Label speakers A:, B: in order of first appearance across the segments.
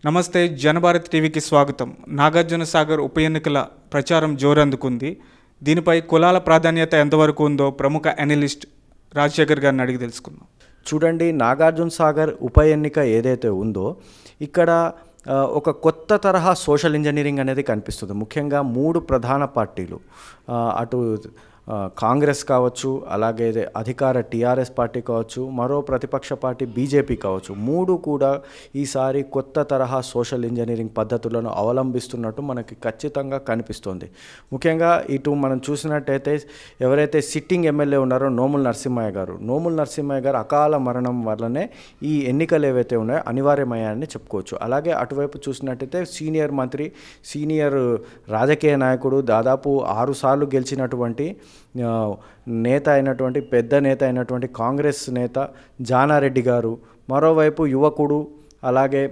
A: నమస్తే, జనభారత్ టీవీకి స్వాగతం. నాగార్జున సాగర్ ఉప ఎన్నికల ప్రచారం జోరందుకుంది. దీనిపై కులాల ప్రాధాన్యత ఎంతవరకు ఉందో ప్రముఖ అనలిస్ట్ రాజశేఖర్ గారిని అడిగి తెలుసుకుందాం.
B: చూడండి, నాగార్జున సాగర్ ఉప ఎన్నిక ఏదైతే ఉందో ఇక్కడ ఒక కొత్త తరహా సోషల్ ఇంజనీరింగ్ అనేది కనిపిస్తుంది. ముఖ్యంగా మూడు ప్రధాన పార్టీలు, అటు కాంగ్రెస్ కావచ్చు, అలాగే అధికార టీఆర్ఎస్ పార్టీ కావచ్చు, మరో ప్రతిపక్ష పార్టీ బీజేపీ కావచ్చు, మూడు కూడా ఈసారి కొత్త తరహా సోషల్ ఇంజనీరింగ్ పద్ధతులను అవలంబిస్తున్నట్టు మనకి ఖచ్చితంగా కనిపిస్తుంది. ముఖ్యంగా ఇటు మనం చూసినట్టయితే ఎవరైతే సిట్టింగ్ ఎమ్మెల్యే ఉన్నారో నోముల నరసింహయ్య గారు అకాల మరణం వల్లనే ఈ ఎన్నికలు ఏవైతే ఉన్నాయో అనివార్యమయ్యాయని చెప్పుకోవచ్చు. అలాగే అటువైపు చూసినట్టయితే సీనియర్ మంత్రి, సీనియర్ రాజకీయ నాయకుడు, దాదాపు 6 సార్లు గెలిచినటువంటి పెద్ద నేత అయినటువంటి కాంగ్రెస్ నేత జానారెడ్డి గారు, మరోవైపు యువకుడు, అలాగే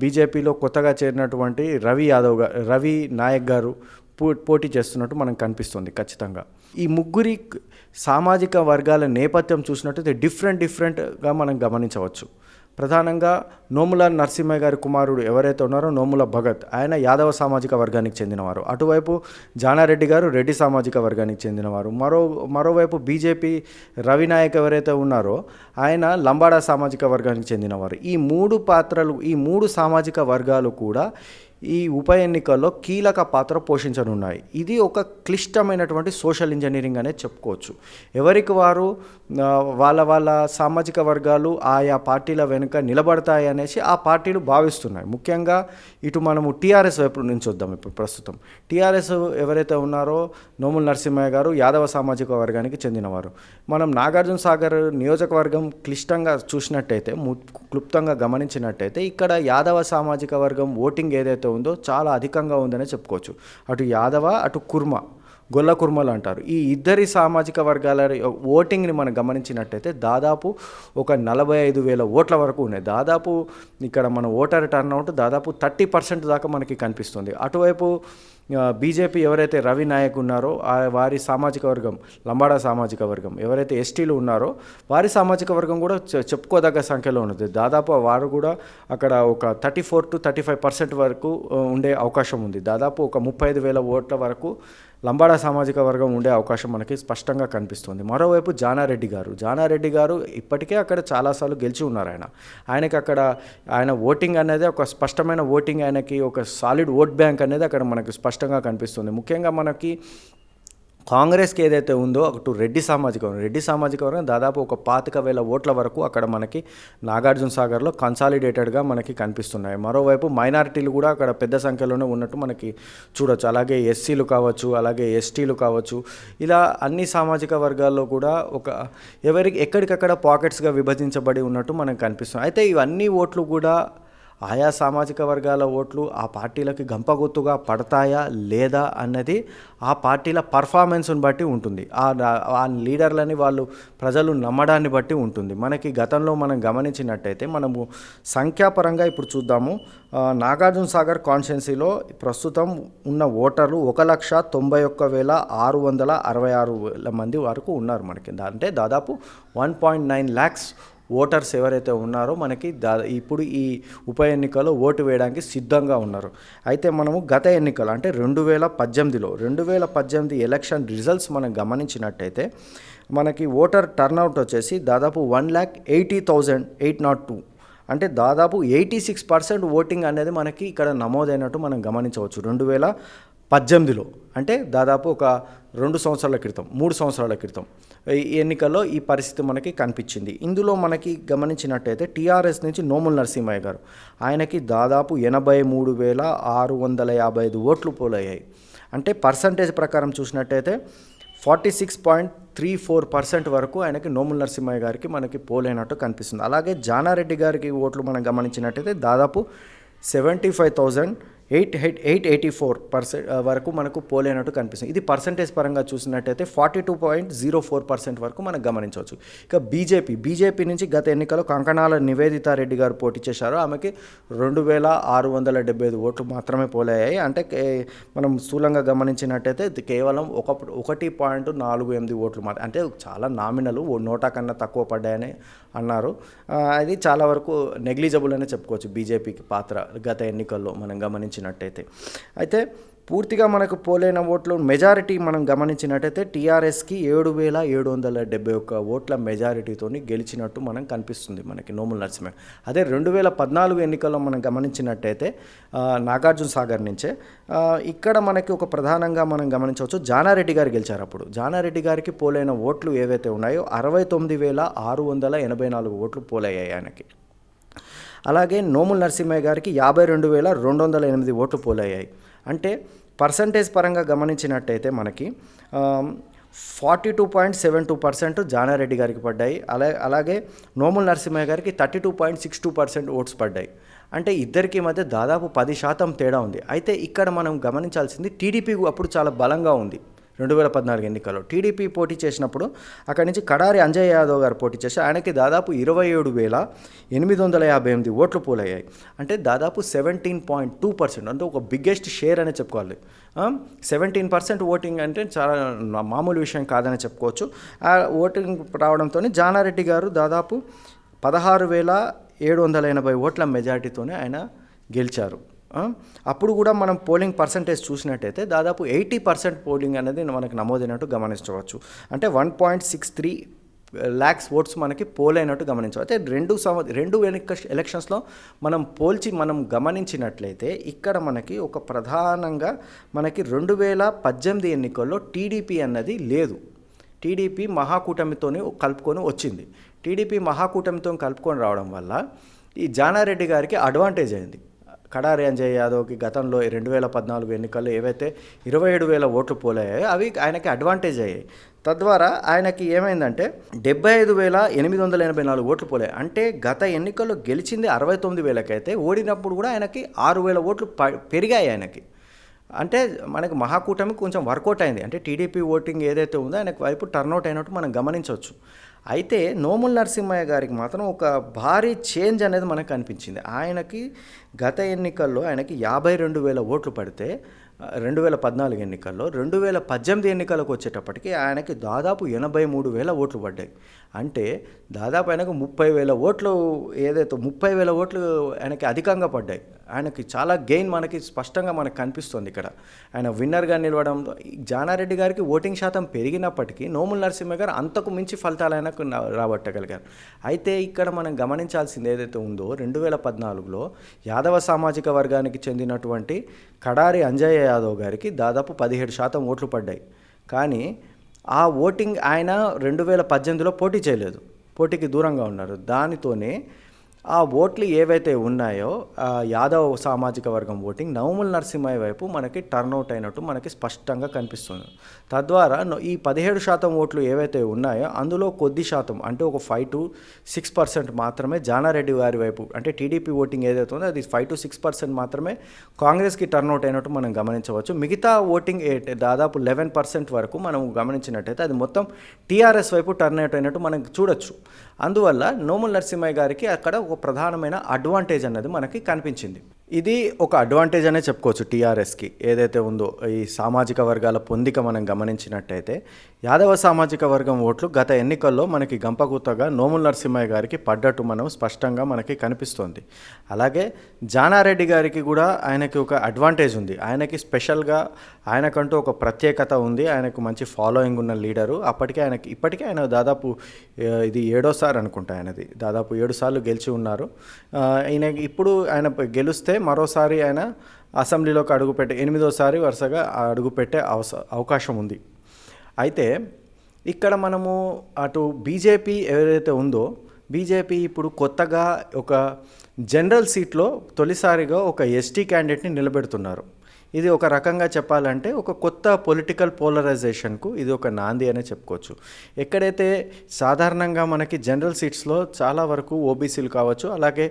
B: బీజేపీలో కొత్తగా చేరినటువంటి రవి నాయక్ గారు పోటీ చేస్తున్నట్టు మనకు కనిపిస్తుంది. ఖచ్చితంగా ఈ ముగ్గురి సామాజిక వర్గాల నేపథ్యం చూసినట్టయితే డిఫరెంట్గా మనం గమనించవచ్చు. ప్రధానంగా నోముల నరసింహయ్య గారి కుమారుడు ఎవరైతే ఉన్నారో నోముల భగత్, ఆయన యాదవ సామాజిక వర్గానికి చెందినవారు. అటువైపు జానారెడ్డి గారు రెడ్డి సామాజిక వర్గానికి చెందినవారు. మరోవైపు బీజేపీ రవినాయక్ ఎవరైతే ఉన్నారో ఆయన లంబాడా సామాజిక వర్గానికి చెందినవారు. ఈ మూడు సామాజిక వర్గాలు కూడా ఈ ఉప ఎన్నికల్లో కీలక పాత్ర పోషించనున్నాయి. ఇది ఒక క్లిష్టమైనటువంటి సోషల్ ఇంజనీరింగ్ అనేది చెప్పుకోవచ్చు. ఎవరికి వారు వాళ్ళ సామాజిక వర్గాలు ఆయా పార్టీల వెనుక నిలబడతాయి అనేసి ఆ పార్టీలు భావిస్తున్నాయి. ముఖ్యంగా ఇటు మనము టీఆర్ఎస్ వైపు నుంచి వద్దాం. ఇప్పుడు ప్రస్తుతం టీఆర్ఎస్ ఎవరైతే ఉన్నారో నోముల నరసింహయ్య గారు యాదవ సామాజిక వర్గానికి చెందినవారు. మనం నాగార్జున సాగర్ నియోజకవర్గం క్లిష్టంగా చూసినట్టయితే, క్లుప్తంగా గమనించినట్టయితే ఇక్కడ యాదవ సామాజిక వర్గం ఓటింగ్ ఏదైతే ఉందో చాలా అధికంగా ఉందనే చెప్పుకోవచ్చు. అటు యాదవ, అటు గొల్ల కుర్మలు అంటారు. ఈ ఇద్దరి సామాజిక వర్గాల ఓటింగ్ని మనం గమనించినట్టయితే దాదాపు ఒక 45,000 ఓట్ల వరకు ఉన్నాయి. దాదాపు ఇక్కడ మన ఓటర్ టర్న్అవుట్ దాదాపు 30% దాకా మనకి కనిపిస్తుంది. అటువైపు బీజేపీ ఎవరైతే రవి నాయక్ ఉన్నారో వారి సామాజిక వర్గం, లంబాడా సామాజిక వర్గం, ఎవరైతే ఎస్టీలు ఉన్నారో వారి సామాజిక వర్గం కూడా చెప్పుకోదగ్గ సంఖ్యలో ఉన్నది. దాదాపు వారు కూడా అక్కడ ఒక 34 to 35% వరకు ఉండే అవకాశం ఉంది. దాదాపు ఒక 35,000 ఓట్ల వరకు లంబాడా సామాజిక వర్గం ఉండే అవకాశం మనకి స్పష్టంగా కనిపిస్తుంది. మరోవైపు జానారెడ్డి గారు ఇప్పటికే అక్కడ చాలాసార్లు గెలిచి ఉన్నారు. ఆయన ఓటింగ్ అనేది ఒక స్పష్టమైన ఓటింగ్, ఆయనకి ఒక సాలిడ్ ఓట్ బ్యాంక్ అనేది అక్కడ మనకు స్పష్టంగా కనిపిస్తుంది. ముఖ్యంగా మనకి కాంగ్రెస్కి ఏదైతే ఉందో అటు రెడ్డి సామాజిక వర్గం దాదాపు ఒక 25,000 ఓట్ల వరకు అక్కడ మనకి నాగార్జున సాగర్లో కన్సాలిడేటెడ్గా మనకి కనిపిస్తున్నాయి. మరోవైపు మైనారిటీలు కూడా అక్కడ పెద్ద సంఖ్యలోనే ఉన్నట్టు మనకి చూడొచ్చు. అలాగే ఎస్సీలు కావచ్చు, అలాగే ఎస్టీలు కావచ్చు, ఇలా అన్ని సామాజిక వర్గాల్లో కూడా ఎక్కడికక్కడ పాకెట్స్గా విభజించబడి ఉన్నట్టు మనకు కనిపిస్తుంది. అయితే ఇవన్నీ ఓట్లు కూడా ఆయా సామాజిక వర్గాల ఓట్లు ఆ పార్టీలకి గంపగుత్తుగా పడతాయా లేదా అన్నది ఆ పార్టీల పర్ఫార్మెన్స్ని బట్టి ఉంటుంది. ఆ లీడర్లని ప్రజలు నమ్మడాన్ని బట్టి ఉంటుంది. మనకి గతంలో మనం గమనించినట్టయితే మనము సంఖ్యాపరంగా ఇప్పుడు చూద్దాము. నాగార్జున సాగర్ కాన్స్టిట్యున్సీలో ప్రస్తుతం ఉన్న ఓటర్లు 1,91,666 మంది వరకు ఉన్నారు మనకి. అంటే దాదాపు 1.9 lakhs ఓటర్స్ ఎవరైతే ఉన్నారో మనకి ఇప్పుడు ఈ ఉప ఎన్నికలో ఓటు వేయడానికి సిద్ధంగా ఉన్నారు. అయితే మనము గత ఎన్నికలు అంటే 2018 ఎలక్షన్ రిజల్ట్స్ మనం గమనించినట్టయితే మనకి ఓటర్ టర్న్అవుట్ వచ్చేసి దాదాపు 1,80,802, అంటే దాదాపు 86% ఓటింగ్ అనేది మనకి ఇక్కడ నమోదైనట్టు మనం గమనించవచ్చు. 2018లో అంటే దాదాపు ఒక 3 సంవత్సరాల క్రితం ఈ ఎన్నికల్లో ఈ పరిస్థితి మనకి కనిపించింది. ఇందులో మనకి గమనించినట్టయితే టీఆర్ఎస్ నుంచి నోముల నరసింహయ్య గారు, ఆయనకి దాదాపు 83,655 ఓట్లు పోలయ్యాయి. అంటే పర్సంటేజ్ ప్రకారం చూసినట్టయితే 46.34% వరకు ఆయనకి నోముల నరసింహయ్య గారికి మనకి పోలైనట్టు కనిపిస్తుంది. అలాగే జానారెడ్డి గారికి ఓట్లు మనం గమనించినట్టయితే దాదాపు 75,000 884% వరకు మనకు పోలైనట్టు కనిపిస్తుంది. ఇది పర్సంటేజ్ పరంగా చూసినట్టయితే 42.04% వరకు మనం గమనించవచ్చు. ఇక బీజేపీ నుంచి గత ఎన్నికల్లో కంకణాల నివేదితారెడ్డి గారు పోటీ చేశారు. ఆమెకి 2675 ఓట్లు మాత్రమే పోలయ్యాయి. అంటే మనం స్థూలంగా గమనించినట్టయితే ఇది కేవలం 1.48 ఓట్లు మాత్రం, అంటే చాలా నామినల్, నోటా కన్నా తక్కువ పడ్డాయని అన్నారు. అది చాలా వరకు నెగ్లిజబుల్ అనే చెప్పుకోవచ్చు బీజేపీకి పాత్ర గత ఎన్నికల్లో మనం గమనించినట్టయితే. అయితే పూర్తిగా మనకు పోలైన ఓట్లు మెజారిటీ మనం గమనించినట్టయితే టీఆర్ఎస్కి 7771 ఓట్ల మెజారిటీతో గెలిచినట్టు మనం కనిపిస్తుంది మనకి నోముల నరసింహ. అదే 2014 ఎన్నికల్లో మనం గమనించినట్టయితే నాగార్జున సాగర్ నుంచే ఇక్కడ మనకి ఒక ప్రధానంగా మనం గమనించవచ్చు జానారెడ్డి గారు గెలిచారు. అప్పుడు జానారెడ్డి గారికి పోలైన ఓట్లు ఏవైతే ఉన్నాయో 69,684 ఓట్లు పోలయ్యాయి ఆయనకి. అలాగే నోముల నరసింహయ్య గారికి 52,208 ఓట్లు పోలయ్యాయి. అంటే పర్సంటేజ్ పరంగా గమనించినట్టయితే మనకి 42.72% జానారెడ్డి గారికి పడ్డాయి. అలాగే నోముల నరసింహయ్య గారికి 32.62% ఓట్స్ పడ్డాయి. అంటే ఇద్దరికి మధ్య దాదాపు 10% తేడా ఉంది. అయితే ఇక్కడ మనం గమనించాల్సింది టీడీపీ అప్పుడు చాలా బలంగా ఉంది. 2014 ఎన్నికల్లో టీడీపీ పోటీ చేసినప్పుడు అక్కడి నుంచి కడారి అంజయ్ యాదవ్ గారు పోటీ చేసి ఆయనకి దాదాపు 27,858 ఓట్లు పోలయ్యాయి. అంటే దాదాపు 17.2%, అంటే ఒక బిగ్గెస్ట్ షేర్ అనే చెప్పుకోవాలి. 17% ఓటింగ్ అంటే చాలా మామూలు విషయం కాదని చెప్పుకోవచ్చు. ఆ ఓటింగ్ రావడంతో జానారెడ్డి గారు దాదాపు 16,780 ఓట్ల మెజారిటీతోనే ఆయన గెలిచారు. అప్పుడు కూడా మనం పోలింగ్ పర్సంటేజ్ చూసినట్టయితే దాదాపు 80% పోలింగ్ అనేది మనకు నమోదైనట్టు గమనించవచ్చు. అంటే 1.63 lakhs ఓట్స్ మనకి పోలైనట్టు గమనించవచ్చు. అయితే రెండు ఎలక్షన్స్లో మనం గమనించినట్లయితే ఇక్కడ మనకి ఒక ప్రధానంగా మనకి 2018 ఎన్నికల్లో టీడీపీ అన్నది లేదు. టీడీపీ మహాకూటమితో కలుపుకొని వచ్చింది. టీడీపీ మహాకూటమితో కలుపుకొని రావడం వల్ల ఈ జానారెడ్డి గారికి అడ్వాంటేజ్ అయింది. కడారి అంజయ్ యాదవ్కి గతంలో 2014 ఎన్నికల్లో ఏవైతే 27,000 ఓట్లు పోలయ్యాయో అవి ఆయనకి అడ్వాంటేజ్ అయ్యాయి. తద్వారా ఆయనకి ఏమైందంటే 75,884 ఓట్లు పోలాయి. అంటే గత ఎన్నికల్లో గెలిచింది 69,000కి అయితే ఓడినప్పుడు కూడా ఆయనకి 6,000 ఓట్లు పెరిగాయి ఆయనకి. అంటే మనకి మహాకూటమి కొంచెం వర్కౌట్ అయింది. అంటే టీడీపీ ఓటింగ్ ఏదైతే ఉందో ఆయనకు వైపు టర్న్అవుట్ అయినట్టు మనం గమనించవచ్చు. అయితే నోముల నరసింహయ్య గారికి మాత్రం ఒక భారీ చేంజ్ అనేది మనకు కనిపించింది. ఆయనకి గత ఎన్నికల్లో ఆయనకి 52,000 ఓట్లు పడితే 2014 ఎన్నికల్లో 2018 ఎన్నికలకు వచ్చేటప్పటికి ఆయనకి దాదాపు 83,000 ఓట్లు పడ్డాయి. అంటే దాదాపు ఆయనకు 30,000 ఓట్లు, ఏదైతే 30,000 ఓట్లు ఆయనకి అధికంగా పడ్డాయి. ఆయనకి చాలా గెయిన్ మనకి స్పష్టంగా మనకు కనిపిస్తుంది. ఇక్కడ ఆయన విన్నర్గా నిలవడం, జానారెడ్డి గారికి ఓటింగ్ శాతం పెరిగినప్పటికీ నోముల నరసింహ గారు అంతకు మించి ఫలితాలు ఆయనకు రాబట్టగలిగారు. అయితే ఇక్కడ మనం గమనించాల్సింది ఏదైతే ఉందో 2014లో యాదవ సామాజిక వర్గానికి చెందినటువంటి కడారి అంజయ్య యాదవ్ గారికి దాదాపు 17% ఓట్లు పడ్డాయి. కానీ ఆ ఓటింగ్ ఆయన 2018లో పోటీ చేయలేదు, పోటీకి దూరంగా ఉన్నారు. దానితోనే ఆ ఓట్లు ఏవైతే ఉన్నాయో యాదవ్ సామాజిక వర్గం ఓటింగ్ నోముల నరసింహయ్య వైపు మనకి టర్న్అవుట్ అయినట్టు మనకి స్పష్టంగా కనిపిస్తుంది. తద్వారా ఈ 17% ఓట్లు ఏవైతే ఉన్నాయో అందులో కొద్ది శాతం, అంటే ఒక 5 to 6% మాత్రమే జానారెడ్డి గారి వైపు, అంటే టీడీపీ ఓటింగ్ ఏదైతే ఉందో అది 5 to 6% మాత్రమే కాంగ్రెస్కి టర్న్అవుట్ అయినట్టు మనం గమనించవచ్చు. మిగతా ఓటింగ్ దాదాపు 11% వరకు మనం గమనించినట్టయితే అది మొత్తం టీఆర్ఎస్ వైపు టర్న్అవుట్ అయినట్టు మనం చూడొచ్చు. అందువల్ల నోముల నరసింహయ్య గారికి అక్కడ ఒక ప్రధానమైన అడ్వాంటేజ్ అన్నది మనకి కనిపించింది. ఇది ఒక అడ్వాంటేజ్ అనే చెప్పుకోవచ్చు టీఆర్ఎస్కి ఏదైతే ఉందో. ఈ సామాజిక వర్గాల పొందిక మనం గమనించినట్టయితే యాదవ సామాజిక వర్గం ఓట్లు గత ఎన్నికల్లో మనకి గంపగుత్తగా నోముల నరసింహయ్య గారికి పడ్డట్టు మనం స్పష్టంగా మనకి కనిపిస్తోంది. అలాగే జానారెడ్డి గారికి కూడా ఆయనకి ఒక అడ్వాంటేజ్ ఉంది. ఆయనకి స్పెషల్గా ఆయనకంటూ ఒక ప్రత్యేకత ఉంది. ఆయనకు మంచి ఫాలోయింగ్ ఉన్న లీడరు. ఇప్పటికే ఆయన దాదాపు ఇది 7వ అనుకుంటా, ఆయనది దాదాపు 7 సార్లు గెలిచి ఉన్నారు. ఇప్పుడు ఆయన గెలిస్తే మరోసారి ఆయన అసెంబ్లీలోకి అడుగుపెట్టే 8వ వరుసగా అడుగుపెట్టే అవకాశం ఉంది. అయితే ఇక్కడ మనము అటు బీజేపీ ఏదైతే ఉందో, బీజేపీ ఇప్పుడు కొత్తగా ఒక జనరల్ సీట్లో తొలిసారిగా ఒక ఎస్టీ క్యాండిడేట్ని నిలబెడుతున్నారు. ఇది ఒక రకంగా చెప్పాలంటే ఒక కొత్త పొలిటికల్ పోలరైజేషన్కు ఇది ఒక నాంది అనే చెప్పుకోవచ్చు. ఎక్కడైతే సాధారణంగా మనకి జనరల్ సీట్స్లో చాలా వరకు ఓబీసీలు కావచ్చు, అలాగే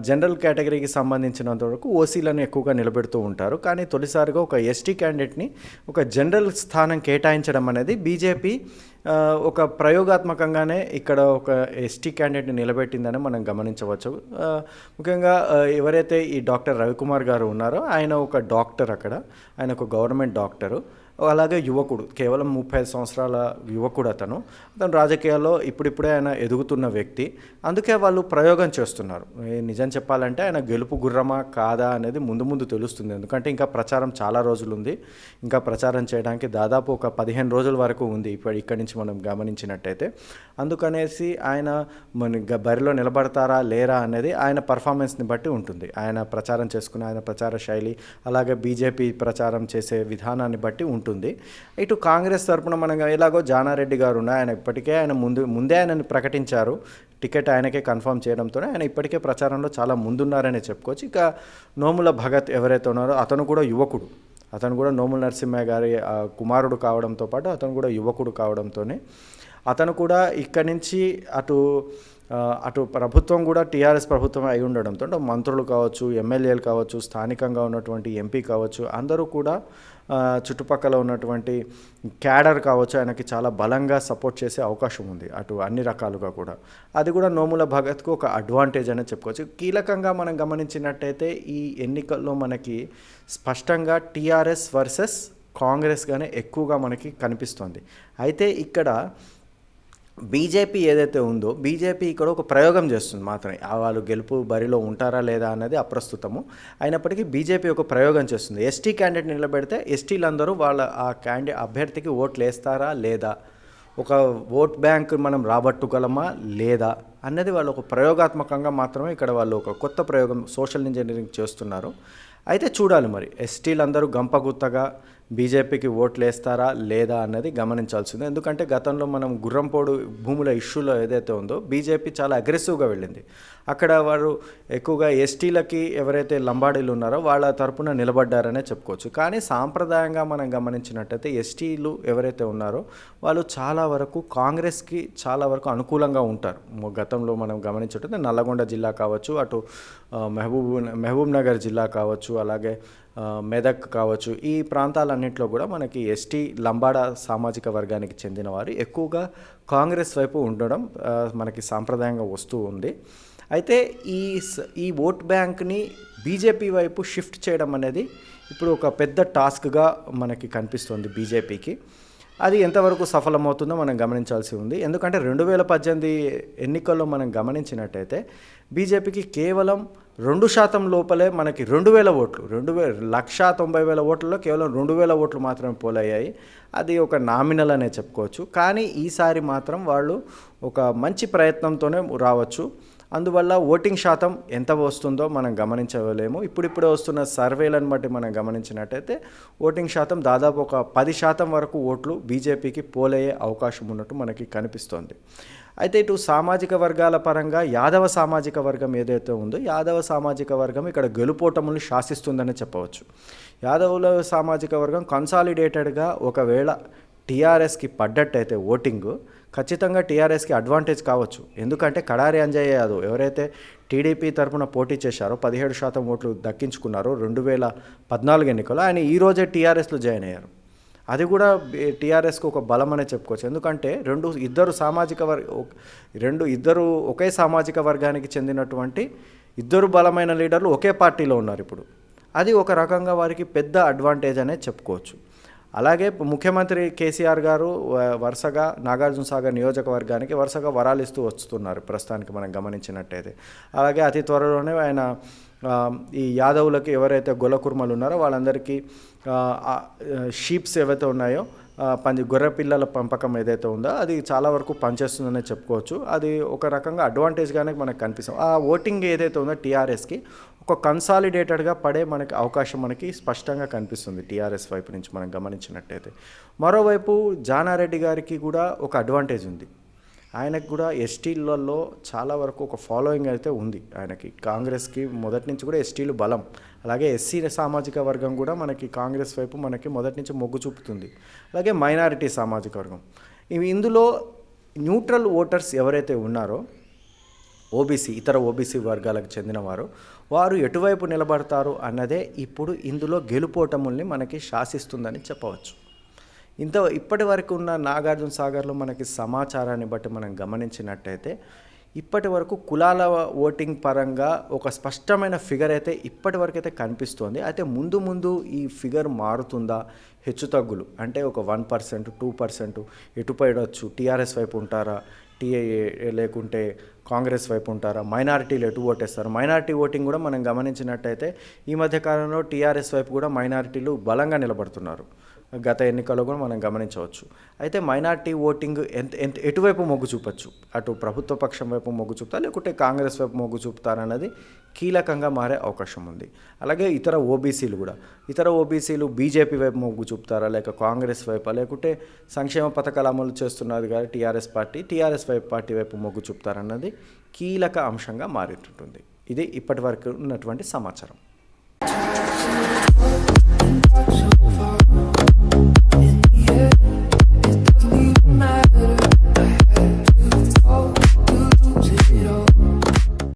B: జనరల్ కేటగిరీకి సంబంధించినంత వరకు ఓసీలను ఎక్కువగా నిలబెడుతూ ఉంటారు. కానీ తొలిసారిగా ఒక ఎస్టీ క్యాండిడేట్ని ఒక జనరల్ స్థానం కేటాయించడం అనేది బీజేపీ ఒక ప్రయోగాత్మకంగానే ఇక్కడ ఒక ఎస్టీ క్యాండిడేట్ని నిలబెట్టిందని మనం గమనించవచ్చు. ముఖ్యంగా ఎవరైతే ఈ డాక్టర్ రవికుమార్ గారు ఉన్నారో ఆయన ఒక డాక్టర్, అక్కడ ఆయన ఒక గవర్నమెంట్ డాక్టరు, అలాగే యువకుడు, కేవలం 35 సంవత్సరాల యువకుడు. అతను రాజకీయాల్లో ఇప్పుడిప్పుడే ఆయన ఎదుగుతున్న వ్యక్తి. అందుకే వాళ్ళు ప్రయోగం చేస్తున్నారు. నిజం చెప్పాలంటే ఆయన గెలుపు గుర్రమా కాదా అనేది ముందు ముందు తెలుస్తుంది. ఎందుకంటే ఇంకా ప్రచారం చాలా రోజులు ఉంది. ఇంకా ప్రచారం చేయడానికి దాదాపు ఒక 15 రోజుల వరకు ఉంది ఇక్కడి నుంచి మనం గమనించినట్టయితే. అందుకనేసి ఆయన బరిలో నిలబడతారా లేరా అనేది ఆయన పర్ఫార్మెన్స్ని బట్టి ఉంటుంది. ఆయన ప్రచారం చేసుకునే ఆయన ప్రచార శైలి, అలాగే బీజేపీ ప్రచారం చేసే విధానాన్ని బట్టి ఉంటుంది. ఇటు కాంగ్రెస్ తరపున మనం ఎలాగో జానారెడ్డి గారు ఉన్నారు. ఆయన ఇప్పటికే ఆయన ముందే ఆయనని ప్రకటించారు. టికెట్ ఆయనకే కన్ఫర్మ్ చేయడంతో ఆయన ఇప్పటికే ప్రచారంలో చాలా ముందున్నారనే చెప్పుకోవచ్చు. ఇక నోముల భగత్ ఎవరైతే ఉన్నారో అతను కూడా యువకుడు. అతను కూడా నోముల నరసింహ గారి కుమారుడు కావడంతో పాటు అతను కూడా యువకుడు కావడంతోనే అతను కూడా ఇక్కడి నుంచి అటు ప్రభుత్వం కూడా టీఆర్ఎస్ ప్రభుత్వం అయి ఉండడంతో మంత్రులు కావచ్చు, ఎమ్మెల్యేలు కావచ్చు, స్థానికంగా ఉన్నటువంటి ఎంపీ కావచ్చు, అందరూ కూడా చుట్టుపక్కల ఉన్నటువంటి క్యాడర్ కావచ్చు ఆయనకి చాలా బలంగా సపోర్ట్ చేసే అవకాశం ఉంది, అటు అన్ని రకాలుగా కూడా. అది కూడా నోముల భగత్కు ఒక అడ్వాంటేజ్ అని చెప్పుకోవచ్చు. కీలకంగా మనం గమనించినట్టయితే ఈ ఎన్నికల్లో మనకి స్పష్టంగా టీఆర్ఎస్ వర్సెస్ కాంగ్రెస్గానే ఎక్కువగా మనకి కనిపిస్తుంది. అయితే ఇక్కడ బీజేపీ ఏదైతే ఉందో బీజేపీ ఇక్కడ ఒక ప్రయోగం చేస్తుంది మాత్రమే. వాళ్ళు గెలుపు బరిలో ఉంటారా లేదా అన్నది అప్రస్తుతము. అయినప్పటికీ బీజేపీ ఒక ప్రయోగం చేస్తుంది. ఎస్టీ క్యాండిడేట్ నిలబెడితే ఎస్టీలందరూ వాళ్ళ ఆ అభ్యర్థికి ఓట్లు వేస్తారా లేదా, ఒక ఓట్ బ్యాంక్ మనం రాబట్టుగలమా లేదా అన్నది వాళ్ళు ఒక ప్రయోగాత్మకంగా మాత్రమే ఇక్కడ వాళ్ళు ఒక కొత్త ప్రయోగం సోషల్ ఇంజనీరింగ్ చేస్తున్నారు. అయితే చూడాలి మరి ఎస్టీలందరూ గంపగుత్తగా బీజేపీకి ఓట్లు వేస్తారా లేదా అన్నది గమనించాల్సిందే. ఎందుకంటే గతంలో మనం గుర్రంపోడు భూముల ఇష్యూలో ఏదైతే ఉందో బీజేపీ చాలా అగ్రెసివ్గా వెళ్ళింది. అక్కడ వారు ఎక్కువగా ఎస్టీలకి ఎవరైతే లంబాడీలు ఉన్నారో వాళ్ళ తరపున నిలబడ్డారనే చెప్పుకోవచ్చు. కానీ సాంప్రదాయంగా మనం గమనించినట్టయితే ఎస్టీలు ఎవరైతే ఉన్నారో వాళ్ళు చాలా వరకు కాంగ్రెస్కి చాలా వరకు అనుకూలంగా ఉంటారు. గతంలో మనం గమనించినట్టయితే నల్లగొండ జిల్లా కావచ్చు, అటు మహబూబ్ నగర్ జిల్లా కావచ్చు, అలాగే మెదక్ కావచ్చు, ఈ ప్రాంతాలన్నింటిలో కూడా మనకి ఎస్టీ లంబాడా సామాజిక వర్గానికి చెందిన వారు ఎక్కువగా కాంగ్రెస్ వైపు ఉండడం మనకి సాంప్రదాయంగా వస్తూ ఉంది. అయితే ఈ ఓట్ బ్యాంక్ని బీజేపీ వైపు షిఫ్ట్ చేయడం అనేది ఇప్పుడు ఒక పెద్ద టాస్క్గా మనకి కనిపిస్తుంది బీజేపీకి. అది ఎంతవరకు సఫలమవుతుందో మనం గమనించాల్సి ఉంది. ఎందుకంటే 2018 ఎన్నికల్లో మనం గమనించినట్టయితే బీజేపీకి కేవలం 2% లోపలే మనకి 2,000 ఓట్లు, 1,90,000 ఓట్లలో కేవలం 2,000 ఓట్లు మాత్రమే పోలయ్యాయి. అది ఒక నామినల్ అనే చెప్పుకోవచ్చు. కానీ ఈసారి మాత్రం వాళ్ళు ఒక మంచి ప్రయత్నంతోనే రావచ్చు. అందువల్ల ఓటింగ్ శాతం ఎంత వస్తుందో మనం గమనించలేము. ఇప్పుడిప్పుడే వస్తున్న సర్వేలను బట్టి మనం గమనించినట్టయితే ఓటింగ్ శాతం దాదాపు ఒక 10% వరకు ఓట్లు బీజేపీకి పోలయ్యే అవకాశం ఉన్నట్టు మనకి కనిపిస్తోంది. అయితే ఇటు సామాజిక వర్గాల పరంగా యాదవ సామాజిక వర్గం ఏదైతే ఉందో యాదవ సామాజిక వర్గం ఇక్కడ గెలుపోటములు శాసిస్తుందని చెప్పవచ్చు. యాదవుల సామాజిక వర్గం కన్సాలిడేటెడ్గా ఒకవేళ టీఆర్ఎస్కి పడ్డట్టయితే ఓటింగు ఖచ్చితంగా టీఆర్ఎస్కి అడ్వాంటేజ్ కావచ్చు. ఎందుకంటే కడారి అంజయ్య యాదవ్ ఎవరైతే టీడీపీ తరఫున పోటీ చేశారో 17% ఓట్లు దక్కించుకున్నారో 2014 ఎన్నికల్లో, ఆయన ఈరోజే టీఆర్ఎస్లో జాయిన్ అయ్యారు. అది కూడా టీఆర్ఎస్కి ఒక బలం అనే చెప్పుకోవచ్చు. ఎందుకంటే ఇద్దరు ఒకే సామాజిక వర్గానికి చెందినటువంటి ఇద్దరు బలమైన లీడర్లు ఒకే పార్టీలో ఉన్నారు ఇప్పుడు. అది ఒక రకంగా వారికి పెద్ద అడ్వాంటేజ్ అనే చెప్పుకోవచ్చు. అలాగే ముఖ్యమంత్రి కేసీఆర్ గారు వరుసగా నాగార్జున సాగర్ నియోజకవర్గానికి వరుసగా వరాలు ఇస్తూ వస్తున్నారు ప్రస్తుతానికి మనం గమనించినట్టయితే. అలాగే అతి త్వరలోనే ఆయన ఈ యాదవులకి ఎవరైతే గొల్లకుర్మలు ఉన్నారో వాళ్ళందరికీ షీప్స్ ఏవైతే ఉన్నాయో గొర్రె పిల్లల పెంపకం ఏదైతే ఉందో అది చాలా వరకు పనిచేస్తుందనే చెప్పుకోవచ్చు. అది ఒక రకంగా అడ్వాంటేజ్గానే మనకు కనిపిస్తుంది. ఆ ఓటింగ్ ఏదైతే ఉందో టీఆర్ఎస్కి ఒక కన్సాలిడేటెడ్గా పడే మనకి అవకాశం మనకి స్పష్టంగా కనిపిస్తుంది టీఆర్ఎస్ వైపు నుంచి మనం గమనించినట్టయితే. మరోవైపు జానారెడ్డి గారికి కూడా ఒక అడ్వాంటేజ్ ఉంది. ఆయనకు కూడా ఎస్టీలలో చాలా వరకు ఒక ఫాలోయింగ్ అయితే ఉంది ఆయనకి. కాంగ్రెస్కి మొదటి నుంచి కూడా ఎస్టీలు బలం. అలాగే ఎస్సీ సామాజిక వర్గం కూడా మనకి కాంగ్రెస్ వైపు మనకి మొదటి నుంచి మొగ్గు చూపుతుంది. అలాగే మైనారిటీ సామాజిక వర్గం. ఇందులో న్యూట్రల్ ఓటర్స్ ఎవరైతే ఉన్నారో ఇతర ఓబీసీ వర్గాలకు చెందినవారు వారు ఎటువైపు నిలబడతారు అన్నదే ఇప్పుడు ఇందులో గెలుపోటముల్ని మనకి శాసిస్తుందని చెప్పవచ్చు. ఇప్పటి వరకు ఉన్న నాగార్జున సాగర్లో మనకి సమాచారాన్ని బట్టి మనం గమనించినట్టయితే ఇప్పటి వరకు కులాల ఓటింగ్ పరంగా ఒక స్పష్టమైన ఫిగర్ అయితే ఇప్పటి వరకు అయితే కనిపిస్తోంది. అయితే ముందు ఈ ఫిగర్ మారుతుందా, హెచ్చుతగ్గులు అంటే ఒక 1%, 2% ఎటుపడవచ్చు, టీఆర్ఎస్ వైపు ఉంటారా, లేకుంటే కాంగ్రెస్ వైపు ఉంటారా, మైనారిటీలు ఎటు ఓటేస్తారు. మైనారిటీ ఓటింగ్ కూడా మనం గమనించినట్టయితే ఈ మధ్య కాలంలో టీఆర్ఎస్ వైపు కూడా మైనారిటీలు బలంగా నిలబడుతున్నారు. గత ఎన్నికల్లో కూడా మనం గమనించవచ్చు. అయితే మైనారిటీ ఓటింగ్ ఎటువైపు మొగ్గు చూపచ్చు, అటు ప్రభుత్వ పక్షం వైపు మొగ్గు చూపుతారా లేకుంటే కాంగ్రెస్ వైపు మొగ్గు చూపుతారన్నది కీలకంగా మారే అవకాశం ఉంది. అలాగే ఇతర ఓబీసీలు బీజేపీ వైపు మొగ్గు చూపుతారా, లేక కాంగ్రెస్ వైపు, లేకుంటే సంక్షేమ పథకాలు అమలు చేస్తున్నది కానీ టీఆర్ఎస్ పార్టీ వైపు మొగ్గు చూపుతారన్నది కీలక అంశంగా మారుతుంటుంది. ఇది ఇప్పటి వరకు ఉన్నటువంటి సమాచారం.